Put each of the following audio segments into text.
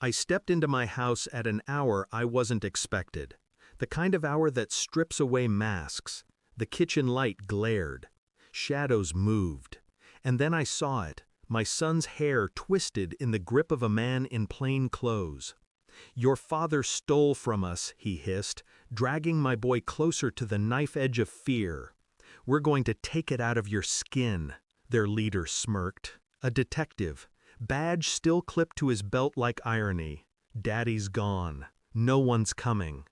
I stepped into my house at an hour I wasn't expected. The kind of hour that strips away masks. The kitchen light glared. Shadows moved. And then I saw it, my son's hair twisted in the grip of a man in plain clothes. "Your father stole from us," he hissed, dragging my boy closer to the knife edge of fear. "We're going to take it out of your skin," their leader smirked. A detective, badge still clipped to his belt like irony. Daddy's gone. No one's coming.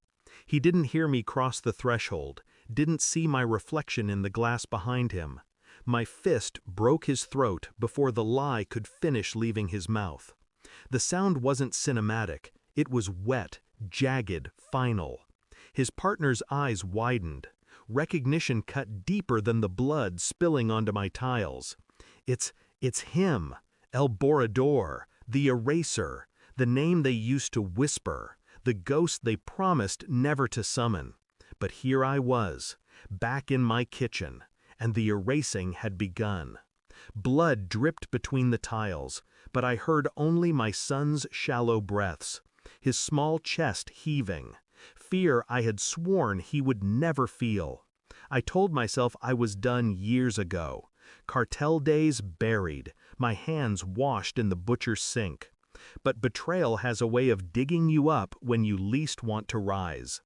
He didn't hear me cross the threshold, didn't see my reflection in the glass behind him. My fist broke his throat before the lie could finish leaving his mouth. The sound wasn't cinematic, it was wet, jagged, final. His partner's eyes widened. Recognition cut deeper than the blood spilling onto my tiles. It's him, El Borrador, the eraser, the name they used to whisper, the ghost they promised never to summon. But here I was, back in my kitchen, and the erasing had begun. Blood dripped between the tiles, but I heard only my son's shallow breaths, his small chest heaving, fear I had sworn he would never feel. I told myself I was done years ago. Cartel days buried, my hands washed in the butcher's sink. But betrayal has a way of digging you up when you least want to rise.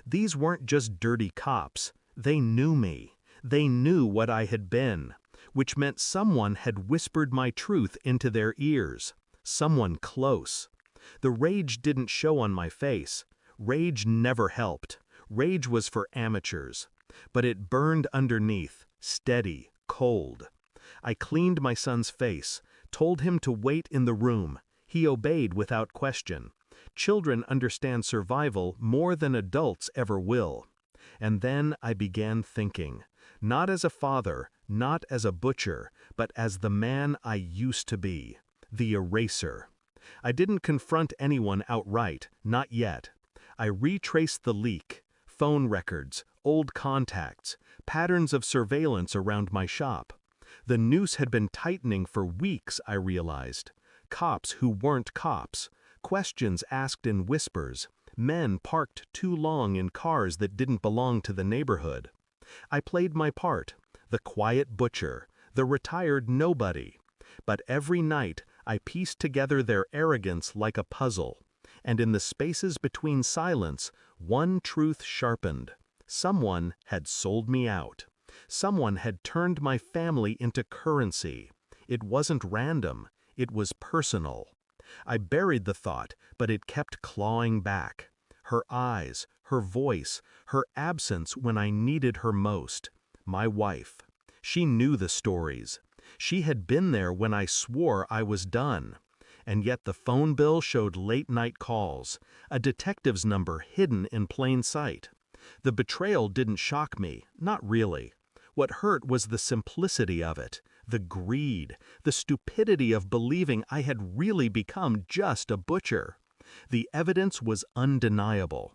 These weren't just dirty cops, they knew me. They knew what I had been, which meant someone had whispered my truth into their ears. Someone close. The rage didn't show on my face. Rage never helped. Rage was for amateurs. But it burned underneath, steady, cold. I cleaned my son's face, told him to wait in the room. He obeyed without question. Children understand survival more than adults ever will. And then I began thinking, not as a father, not as a butcher, but as the man I used to be, the eraser. I didn't confront anyone outright, not yet. I retraced the leak, phone records, old contacts, patterns of surveillance around my shop. The noose had been tightening for weeks, I realized. Cops who weren't cops, questions asked in whispers, men parked too long in cars that didn't belong to the neighborhood. I played my part, the quiet butcher, the retired nobody. But every night I pieced together their arrogance like a puzzle. And in the spaces between silence, one truth sharpened. Someone had sold me out. Someone had turned my family into currency. It wasn't random, it was personal. I buried the thought, but it kept clawing back. Her eyes, her voice, her absence when I needed her most. My wife. She knew the stories. She had been there when I swore I was done. And yet the phone bill showed late-night calls, a detective's number hidden in plain sight. The betrayal didn't shock me, not really. What hurt was the simplicity of it, the greed, the stupidity of believing I had really become just a butcher. The evidence was undeniable.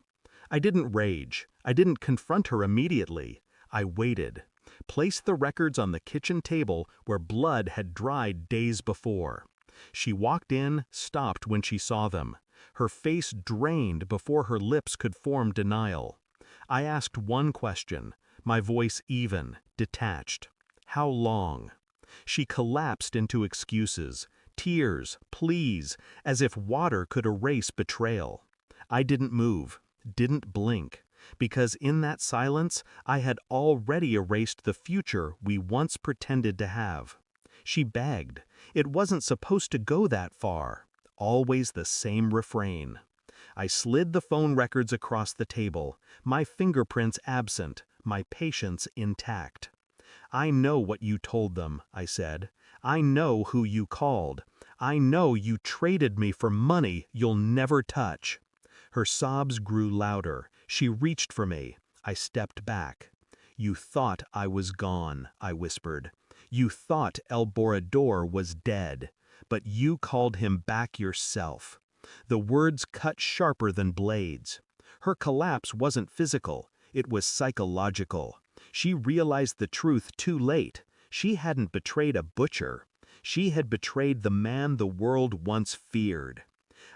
I didn't rage. I didn't confront her immediately. I waited, placed the records on the kitchen table where blood had dried days before. She walked in, stopped when she saw them. Her face drained before her lips could form denial. I asked one question, my voice even, detached. How long? She collapsed into excuses, tears, pleas, as if water could erase betrayal. I didn't move, didn't blink, because in that silence I had already erased the future we once pretended to have. She begged. It wasn't supposed to go that far. Always the same refrain. I slid the phone records across the table, my fingerprints absent, my patience intact. "I know what you told them," I said. "I know who you called. I know you traded me for money you'll never touch." Her sobs grew louder. She reached for me. I stepped back. "You thought I was gone," I whispered. "You thought El Borrador was dead, but you called him back yourself." The words cut sharper than blades. Her collapse wasn't physical, it was psychological. She realized the truth too late. She hadn't betrayed a butcher. She had betrayed the man the world once feared.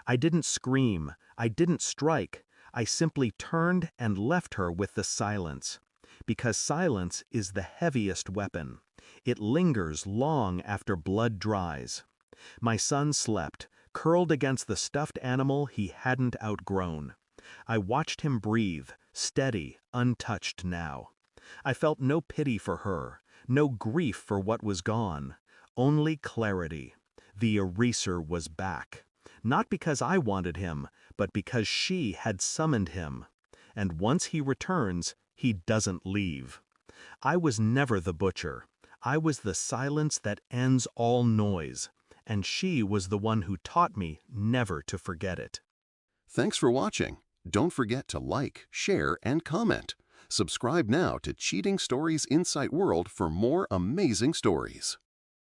I didn't scream, I didn't strike, I simply turned and left her with the silence. Because silence is the heaviest weapon. It lingers long after blood dries. My son slept, curled against the stuffed animal he hadn't outgrown. I watched him breathe, steady, untouched now. I felt no pity for her, no grief for what was gone, only clarity. The eraser was back. Not because I wanted him, but because she had summoned him. And once he returns, he doesn't leave. I was never the butcher. I was the silence that ends all noise. And she was the one who taught me never to forget it. Thanks for watching. Don't forget to like, share, and comment. Subscribe now to Cheating Stories Insight World for more amazing stories.